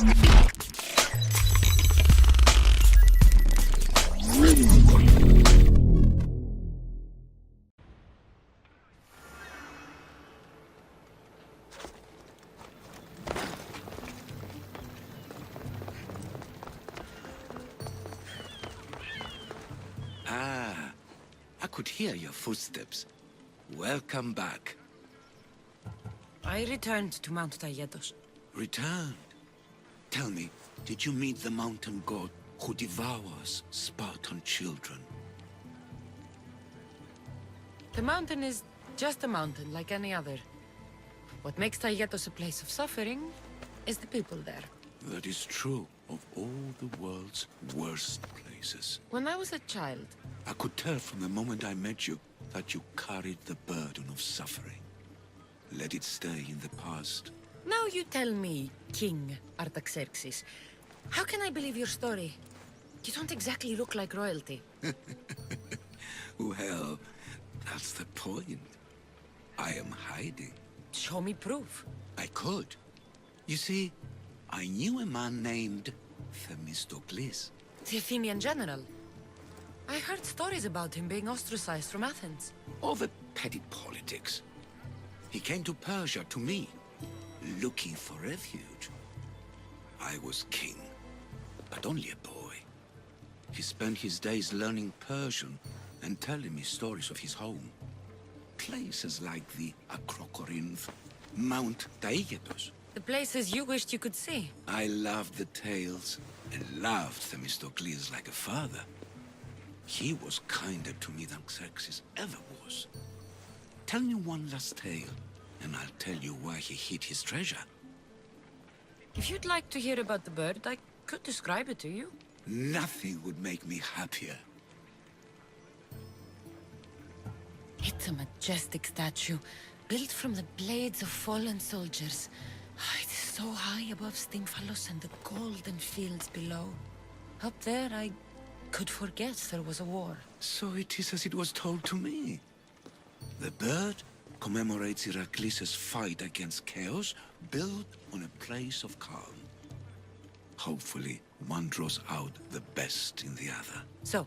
Ah, I could hear your footsteps. Welcome back. I returned to Mount Taygetos. Returned? Tell me, did you meet the mountain god who devours Spartan children? The mountain is just a mountain, like any other. What makes Taygetos a place of suffering is the people there. That is true of all the world's worst places. When I was a child, I could tell from the moment I met you that you carried the burden of suffering. Let it stay in the past. now you tell me, King Artaxerxes, how can I believe your story? You don't exactly look like royalty. Well, that's the point. I am hiding. Show me proof. I could. You see, I knew a man named Themistocles. The Athenian general. I heard stories about him being ostracized from Athens. Over petty politics. He came to Persia to me, looking for refuge. I was king, but only a boy. He spent his days learning Persian and telling me stories of his home. Places like the Acrocorinth, Mount Taygetos. The places you wished you could see. I loved the tales and loved Themistocles like a father. He was kinder to me than Xerxes ever was. Tell me one last tale, and I'll tell you where he hid his treasure. If you'd like to hear about the bird, I could describe it to you. Nothing would make me happier. It's a majestic statue, built from the blades of fallen soldiers. It's so high above Stymphalos and the golden fields below. Up there, I could forget there was a war. So it is as it was told to me. The bird commemorates Heracles' fight against chaos, built on a place of calm. Hopefully, one draws out the best in the other. So,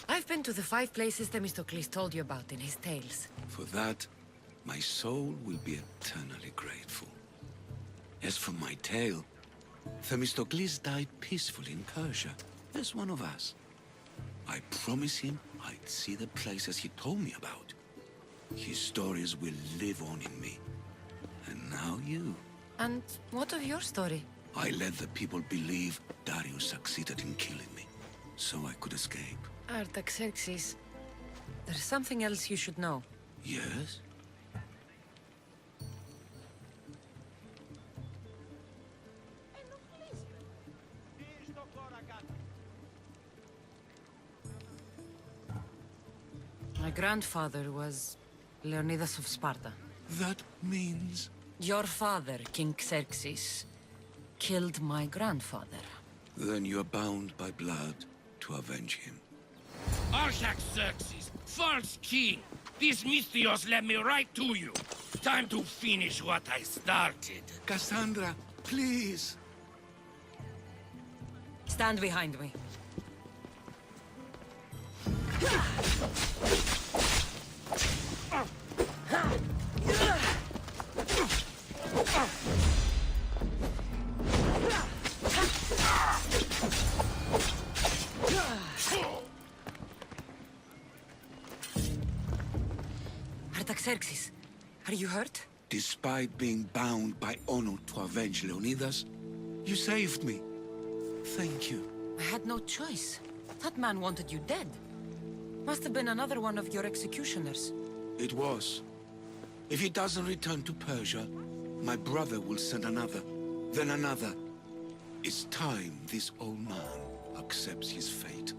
I've been to the 5 places Themistocles told you about in his tales. For that, my soul will be eternally grateful. As for my tale, Themistocles died peacefully in Persia, as one of us. I promised him I'd see the places he told me about. His stories will live on in me. And now you. And what of your story? I let the people believe Darius succeeded in killing me, so I could escape. Artaxerxes, there's something else you should know. Yes? My grandfather was Leonidas of Sparta. That means... Your father, King Xerxes, killed my grandfather. Then you're bound by blood to avenge him. Artaxerxes, false king! These Mystios led me right to you. Time to finish what I started. Cassandra, please! Stand behind me. Artaxerxes, are you hurt? Despite being bound by honor to avenge Leonidas, you saved me. Thank you. I had no choice. That man wanted you dead. Must have been another one of your executioners. It was. If he doesn't return to Persia, my brother will send another, then another. It's time this old man accepts his fate.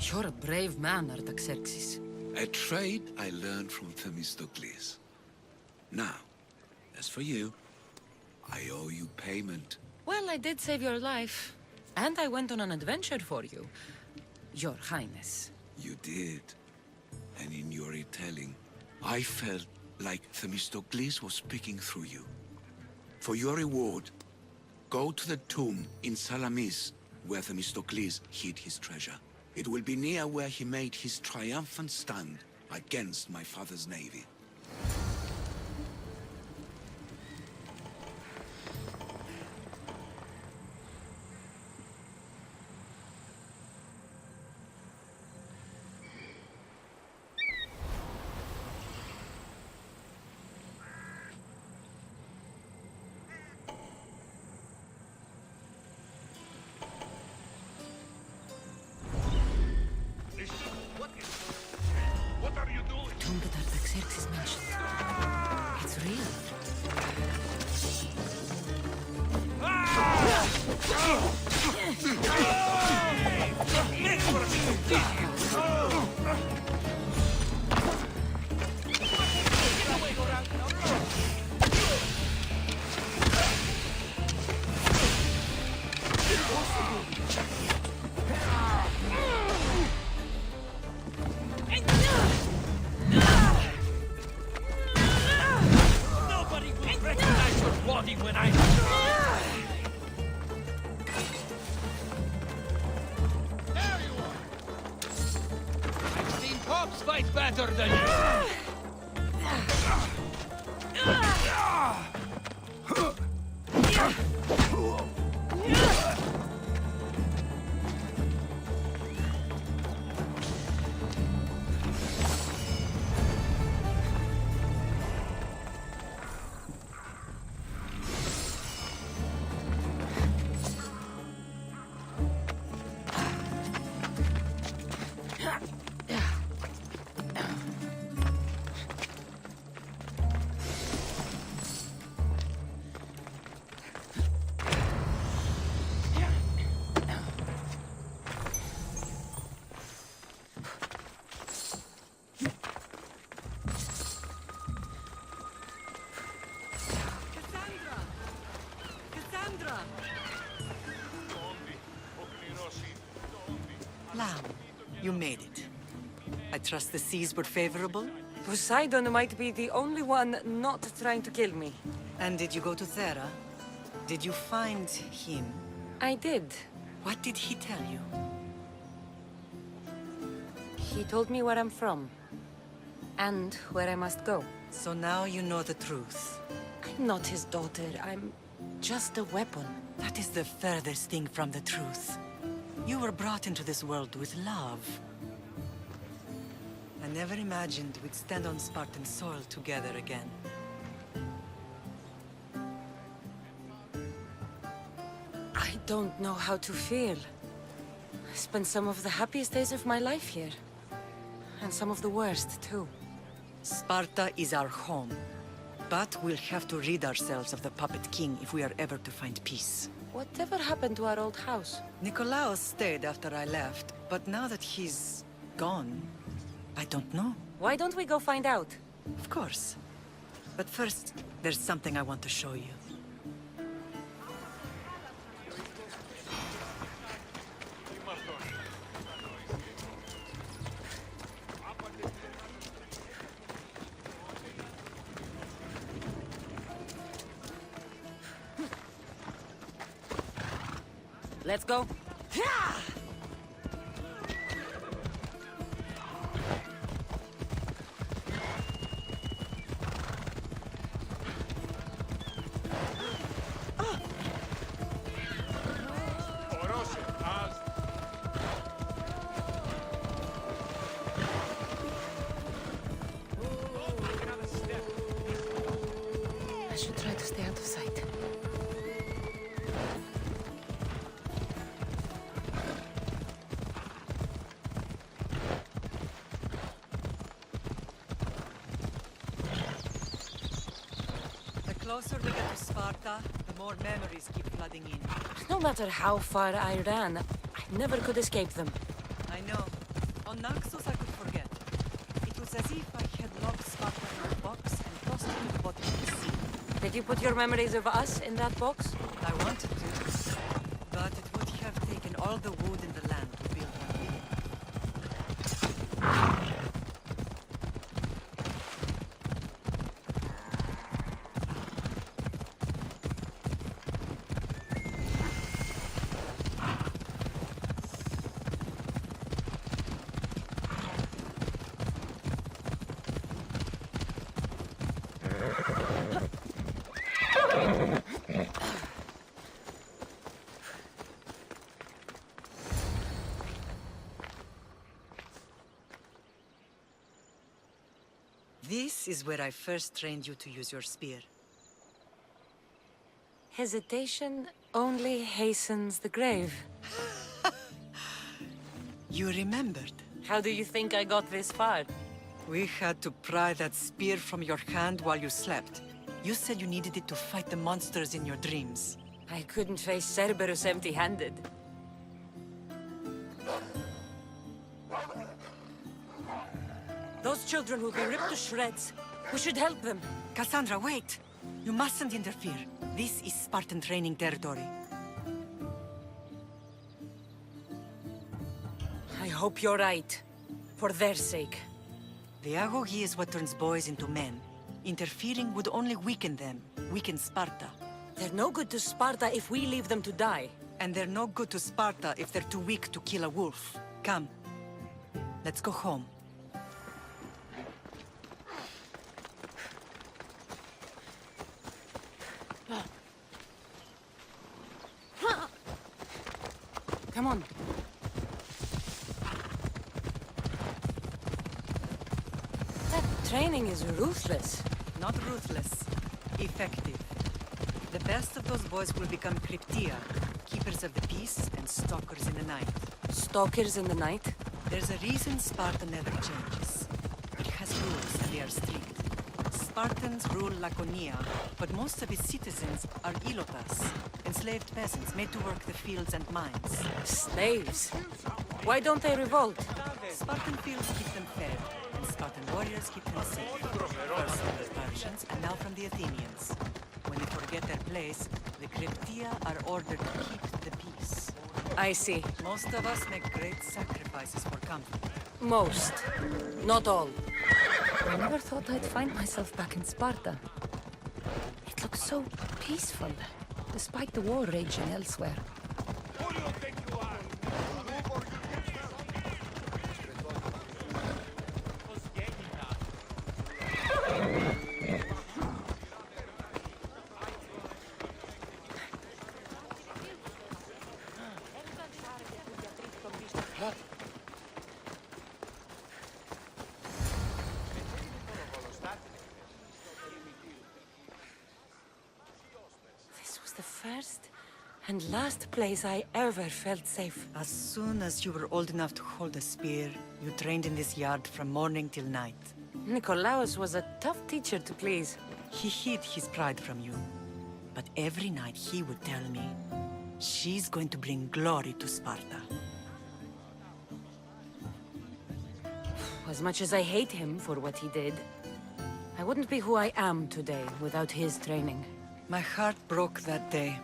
You're a brave man, Artaxerxes. A trait I learned from Themistocles. Now, as for you, I owe you payment. Well, I did save your life. And I went on an adventure for you, Your Highness. You did. And in your retelling, I felt like Themistocles was speaking through you. For your reward, go to the tomb in Salamis, where Themistocles hid his treasure. It will be near where he made his triumphant stand against my father's navy. Tomb that Artaxerxes mentioned. It's real. Nobody will recognize your body when I... There you are! I've seen cops fight better than you! Lamb, you made it. I trust the seas were favorable? Poseidon might be the only one not trying to kill me. And did you go to Thera? Did you find him? I did. What did he tell you? He told me where I'm from. And where I must go. So now you know the truth. I'm not his daughter. I'm just a weapon. That is the furthest thing from the truth. You were brought into this world with love. I never imagined we'd stand on Spartan soil together again. I don't know how to feel. I spent some of the happiest days of my life here. And some of the worst, too. Sparta is our home. But we'll have to rid ourselves of the puppet king if we are ever to find peace. Whatever happened to our old house? Nikolaos stayed after I left, but now that he's gone, I don't know. Why don't we go find out? Of course. But first, there's something I want to show you. Let's go. I should try to stay out of sight. The closer we get to Sparta, the more memories keep flooding in. No matter how far I ran, I never could escape them. I know. On Naxos I could forget. It was as if I had locked Sparta in a box and tossed it to the bottom of the sea. Did you put your memories of us in that box? I wanted to, but it would have taken all the wood in the land to build one big. This is where I first trained you to use your spear. Hesitation only hastens the grave. You remembered. How do you think I got this far? We had to pry that spear from your hand while you slept. You said you needed it to fight the monsters in your dreams. I couldn't face Cerberus empty-handed. Those children will be ripped to shreds. We should help them. Cassandra, wait! You mustn't interfere. This is Spartan training territory. I hope you're right. For their sake. The agoge is what turns boys into men. Interfering would only weaken them, weaken Sparta. They're no good to Sparta if we leave them to die. And they're no good to Sparta if they're too weak to kill a wolf. Come. Let's go home. Come on. That training is ruthless. Not ruthless. Effective. The best of those boys will become Cryptia, keepers of the peace and stalkers in the night. Stalkers in the night? There's a reason Sparta never changes. It has rules and they are strict. Spartans rule Laconia, but most of its citizens are ilotas, enslaved peasants made to work the fields and mines. Slaves? Why don't they revolt? Spartan fields keep them fed, and Spartan warriors keep them safe. First from the Persians, and now from the Athenians. When they forget their place, the Cryptia are ordered to keep the peace. I see. Most of us make great sacrifices for comfort. Most. Not all. I never thought I'd find myself back in Sparta. It looks so peaceful, despite the war raging elsewhere. The first and last place I ever felt safe. As soon as you were old enough to hold a spear, you trained in this yard from morning till night. Nikolaos was a tough teacher to please. He hid his pride from you. But every night he would tell me, she's going to bring glory to Sparta. As much as I hate him for what he did, I wouldn't be who I am today without his training. My heart broke that day.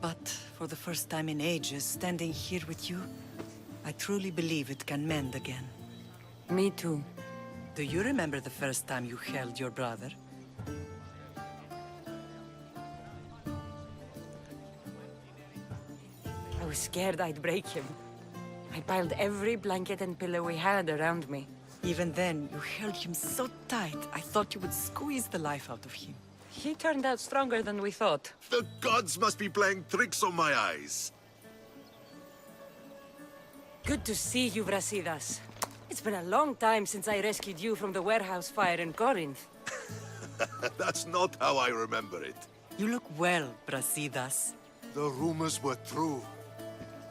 But for the first time in ages, standing here with you, I truly believe it can mend again. Me too. Do you remember the first time you held your brother? I was scared I'd break him. I piled every blanket and pillow we had around me. Even then, you held him so tight, I thought you would squeeze the life out of him. He turned out stronger than we thought. The gods must be playing tricks on my eyes. Good to see you, Brasidas. It's been a long time since I rescued you from the warehouse fire in Corinth. That's not how I remember it. You look well, Brasidas. The rumors were true.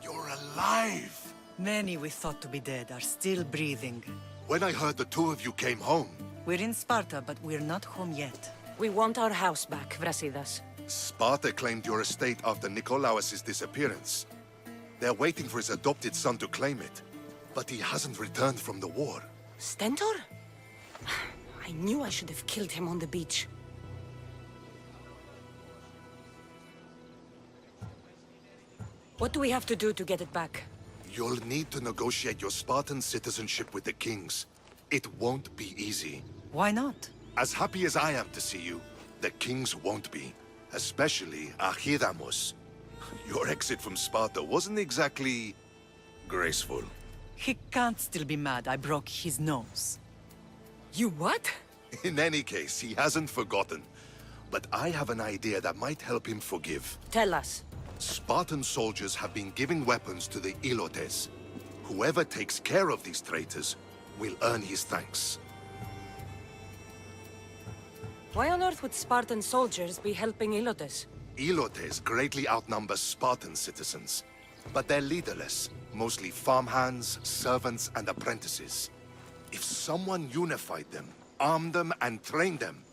You're alive! Many we thought to be dead are still breathing. When I heard the two of you came home, We're in Sparta, but we're not home yet. We want our house back, Brasidas. Sparta claimed your estate after Nikolaos' disappearance. They're waiting for his adopted son to claim it. But he hasn't returned from the war. Stentor? I knew I should have killed him on the beach. What do we have to do to get it back? You'll need to negotiate your Spartan citizenship with the kings. It won't be easy. Why not? As happy as I am to see you, the kings won't be. Especially Archidamos. Your exit from Sparta wasn't exactly graceful. He can't still be mad I broke his nose. You what? In any case, he hasn't forgotten. but I have an idea that might help him forgive. Tell us. Spartan soldiers have been giving weapons to the Ilotes. Whoever takes care of these traitors will earn his thanks. Why on earth would Spartan soldiers be helping Ilotes? Ilotes greatly outnumber Spartan citizens, but they're leaderless, mostly farmhands, servants, and apprentices. If someone unified them, armed them, and trained them,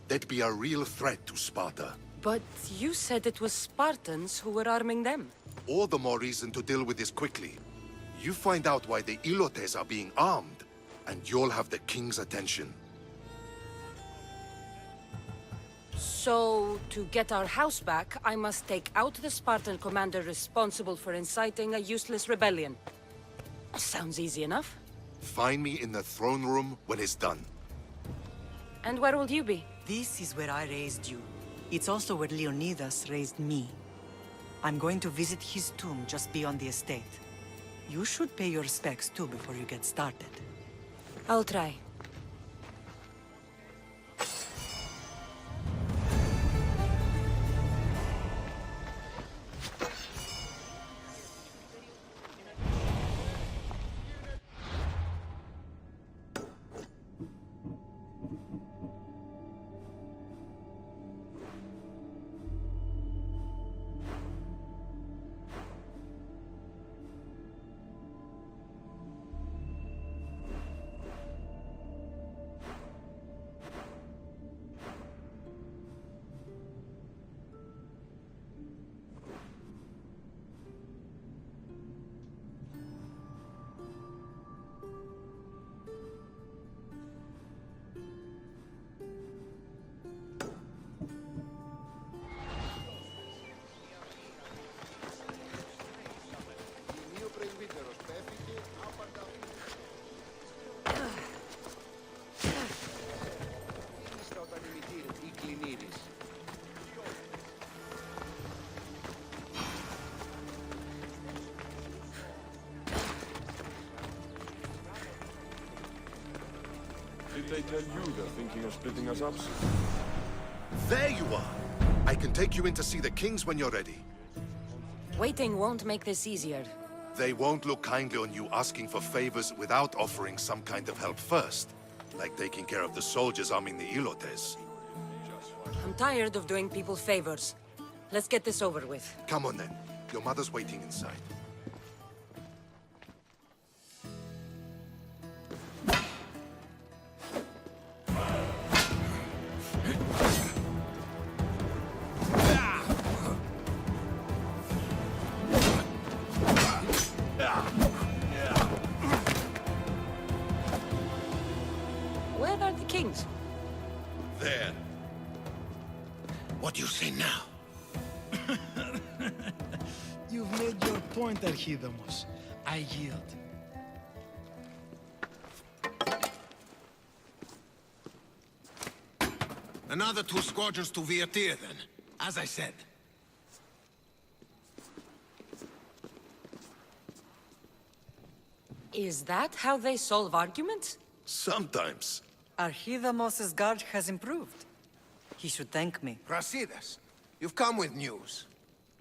they'd be a real threat to Sparta. But you said it was Spartans who were arming them. All the more reason to deal with this quickly. You find out why the Ilotes are being armed, and you'll have the king's attention. So, to get our house back, I must take out the Spartan commander responsible for inciting a useless rebellion. Sounds easy enough. Find me in the throne room when it's done. And where will you be? This is where I raised you. It's also where Leonidas raised me. I'm going to visit his tomb just beyond the estate. You should pay your respects too before you get started. I'll try. Did they tell you they're thinking of splitting us up soon? There you are! I can take you in to see the kings when you're ready. Waiting won't make this easier. They won't look kindly on you asking for favors without offering some kind of help first. Like taking care of the soldiers arming the Ilotes. I'm tired of doing people favors. Let's get this over with. Come on then. Your mother's waiting inside. Where are the kings? There. What do you say now? You've made your point, Archidamos. I yield. Another 2 squadrons to Viatir, then. As I said. Is that how they solve arguments? Sometimes. Archidamos' guard has improved. He should thank me. Brasidas, you've come with news.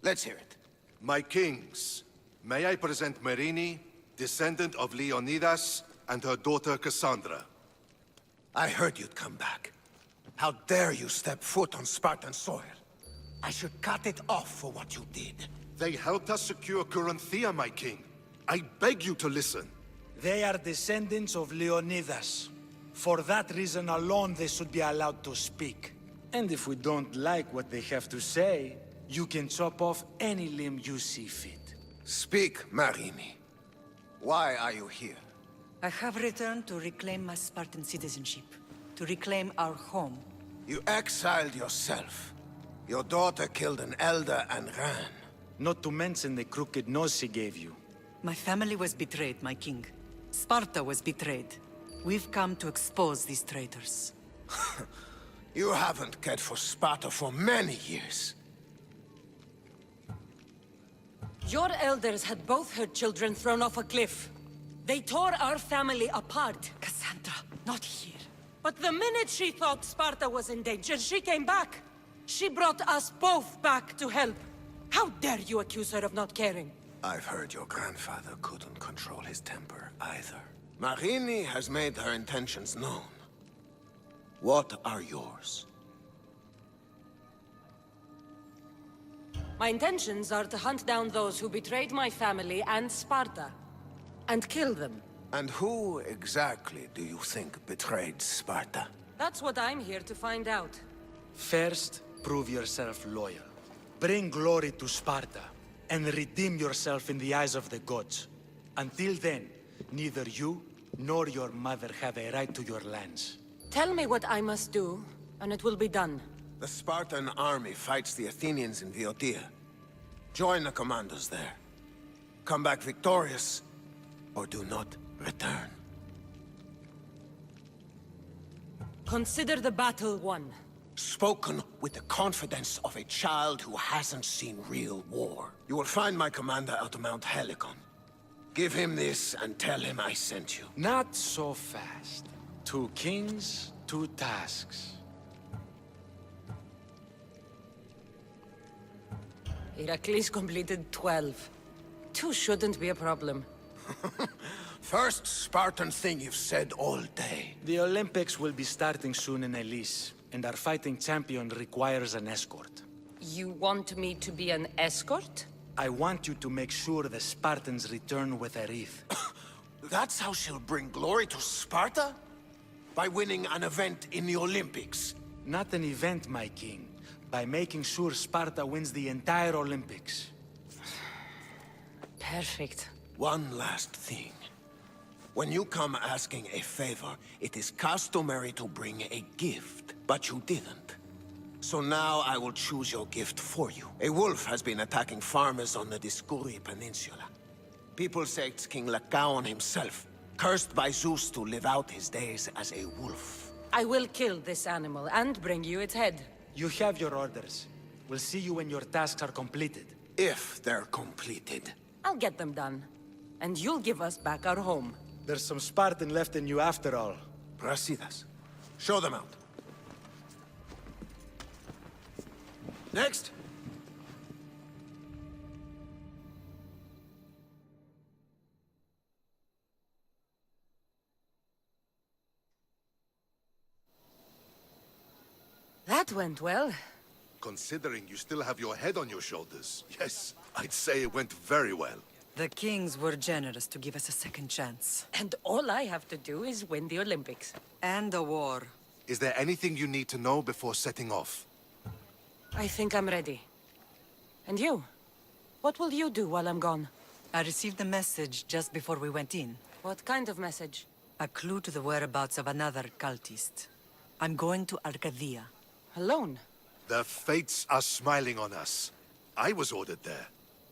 Let's hear it. My kings, may I present Merini, descendant of Leonidas, and her daughter Cassandra. I heard you'd come back. How dare you step foot on Spartan soil? I should cut it off for what you did. They helped us secure Corinthia, my king. I beg you to listen. They are descendants of Leonidas. For that reason alone, they should be allowed to speak. And if we don't like what they have to say, you can chop off any limb you see fit. Speak, Marini. Why are you here? I have returned to reclaim my Spartan citizenship. To reclaim our home. You exiled yourself. Your daughter killed an elder and ran. Not to mention the crooked nose she gave you. My family was betrayed, my king. Sparta was betrayed. We've come to expose these traitors. You haven't cared for Sparta for many years. Your elders had both her children thrown off a cliff. They tore our family apart. Cassandra, not here. But the minute she thought Sparta was in danger, she came back. She brought us both back to help. How dare you accuse her of not caring? I've heard your grandfather couldn't control his temper either. Marini has made her intentions known. What are yours? My intentions are to hunt down those who betrayed my family and Sparta, and kill them. And who exactly do you think betrayed Sparta? That's what I'm here to find out. First, prove yourself loyal. Bring glory to Sparta, and redeem yourself in the eyes of the gods. Until then, neither you nor your mother have a right to your lands. Tell me what I must do, and it will be done. The Spartan army fights the Athenians in Viotia. Join the commandos there. Come back victorious, or do not return. Consider the battle won. Spoken with the confidence of a child who hasn't seen real war. You will find my commander at Mount Helicon. Give him this and tell him I sent you. Not so fast. 2 kings, 2 tasks. Heracles completed 12. 2 shouldn't be a problem. First Spartan thing you've said all day. The Olympics will be starting soon in Elise, and our fighting champion requires an escort. You want me to be an escort? I want you to make sure the Spartans return with a wreath. That's how she'll bring glory to Sparta? By winning an event in the Olympics? Not an event, my king. By making sure Sparta wins the entire Olympics. Perfect. One last thing. When you come asking a favor, it is customary to bring a gift, but you didn't. So now I will choose your gift for you. A wolf has been attacking farmers on the Discuri Peninsula. People say it's King Lycaon himself, cursed by Zeus to live out his days as a wolf. I will kill this animal and bring you its head. You have your orders. We'll see you when your tasks are completed. If they're completed. I'll get them done. And you'll give us back our home. There's some Spartan left in you after all. Brasidas. Show them out. Next. That went well. Considering you still have your head on your shoulders, yes, I'd say it went very well. The kings were generous to give us a second chance. And all I have to do is win the Olympics. And a war. Is there anything you need to know before setting off? I think I'm ready. And you? What will you do while I'm gone? I received a message just before we went in. What kind of message? A clue to the whereabouts of another cultist. I'm going to Arcadia. Alone? The fates are smiling on us. I was ordered there.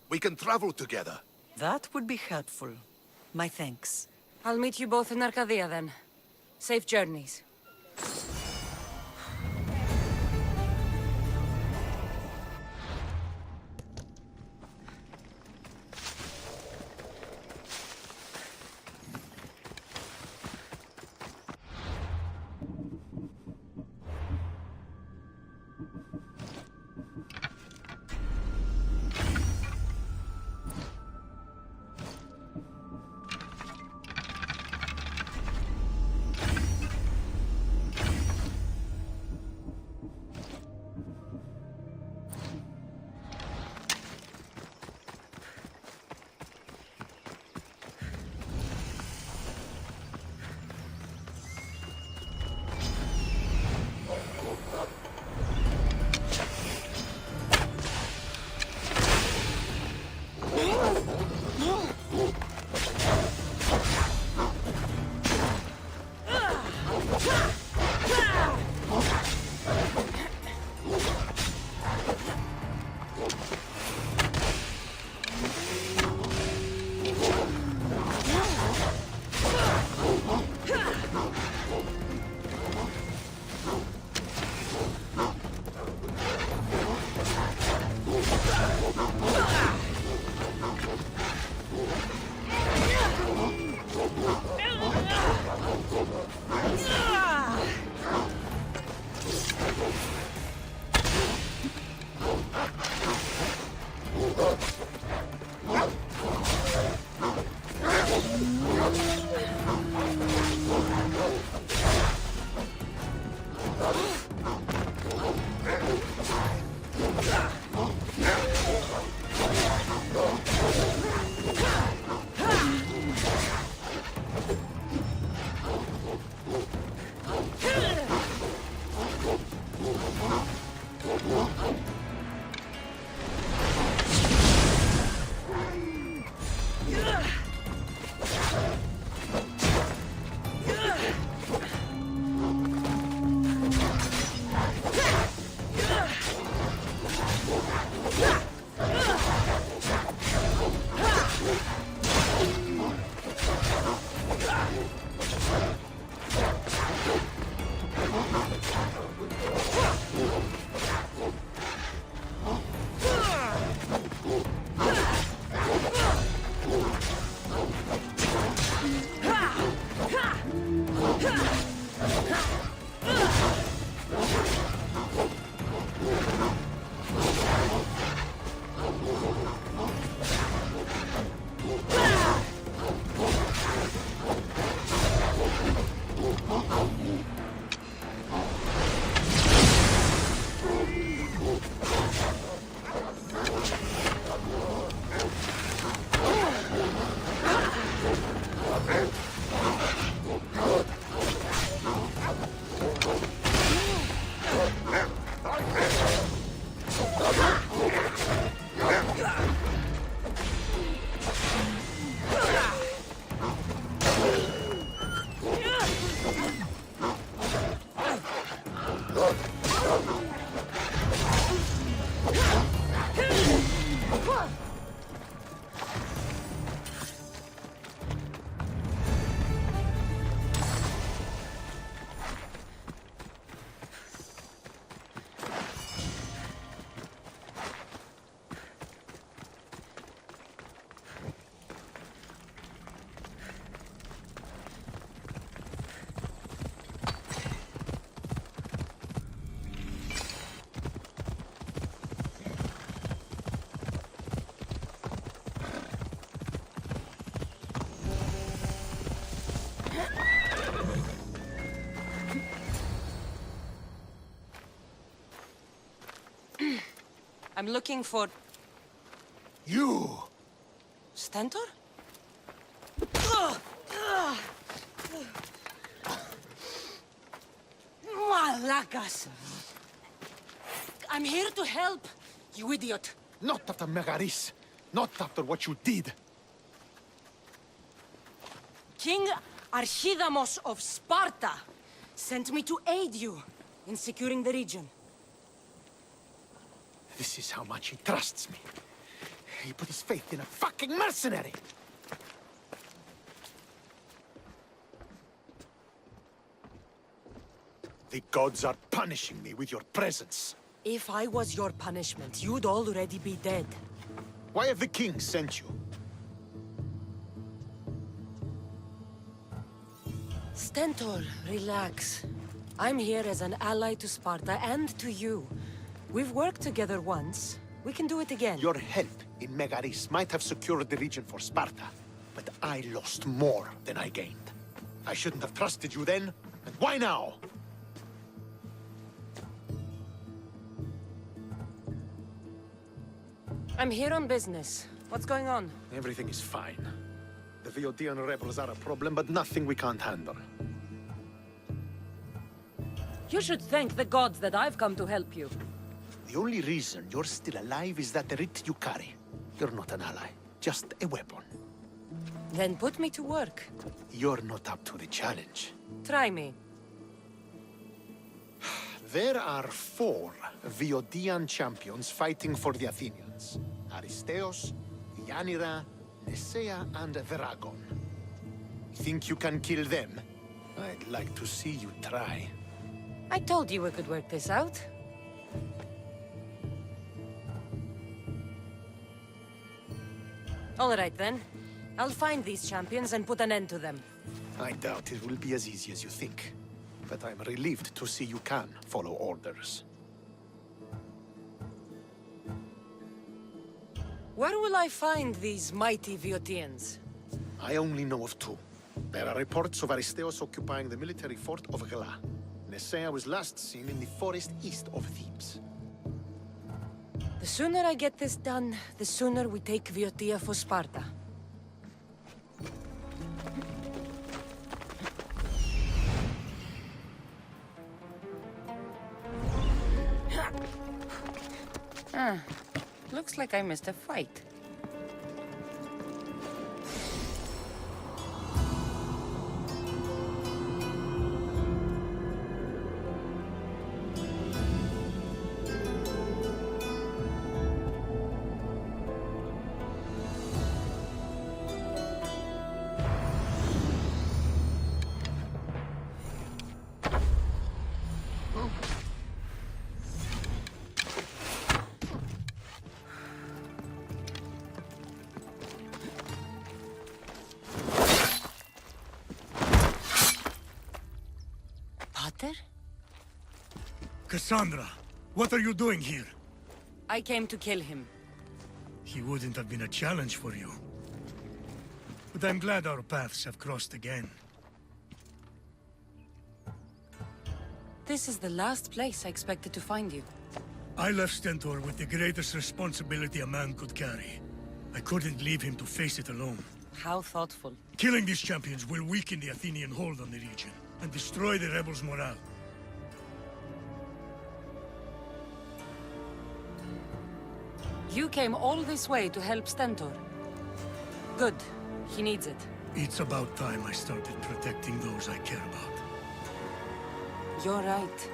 We can travel together. That would be helpful. My thanks. I'll meet you both in Arcadia then. Safe journeys. I'm looking for... You! Stentor? Malakas! I'm here to help, you idiot. Not after Megaris. Not after what you did. King Archidamos of Sparta sent me to aid you in securing the region. This is how much he trusts me. He put his faith in a fucking mercenary! The gods are punishing me with your presence. If I was your punishment, you'd already be dead. Why have the kings sent you? Stentor, relax. I'm here as an ally to Sparta and to you. We've worked together once. We can do it again. Your help in Megaris might have secured the region for Sparta, but I lost more than I gained. I shouldn't have trusted you then, and why now? I'm here on business. What's going on? Everything is fine. The Viodian rebels are a problem, but nothing we can't handle. You should thank the gods that I've come to help you. The only reason you're still alive is that writ you carry. You're not an ally, just a weapon. Then put me to work. You're not up to the challenge. Try me. There are 4 Viodian champions fighting for the Athenians. Aristeos, Yanira, Nesea, and Veragon. Think you can kill them? I'd like to see you try. I told you we could work this out. All right, then. I'll find these champions and put an end to them. I doubt it will be as easy as you think. But I'm relieved to see you can follow orders. Where will I find these mighty Viotians? I only know of 2. There are reports of Aristeos occupying the military fort of Gla. Nesea was last seen in the forest east of Thebes. The sooner I get this done, the sooner we take Viotia for Sparta. Looks like I missed a fight. Cassandra, what are you doing here? I came to kill him. He wouldn't have been a challenge for you. But I'm glad our paths have crossed again. This is the last place I expected to find you. I left Stentor with the greatest responsibility a man could carry. I couldn't leave him to face it alone. How thoughtful. Killing these champions will weaken the Athenian hold on the region, and destroy the rebels' morale. You came all this way to help Stentor. Good. He needs it. It's about time I started protecting those I care about. You're right.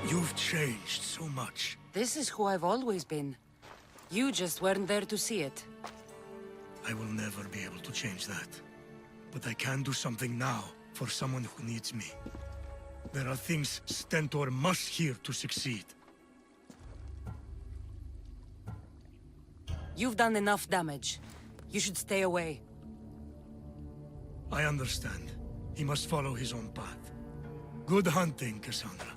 You've changed so much. This is who I've always been. You just weren't there to see it. I will never be able to change that. But I can do something now for someone who needs me. There are things Stentor must hear to succeed. You've done enough damage. You should stay away. I understand. He must follow his own path. Good hunting, Cassandra.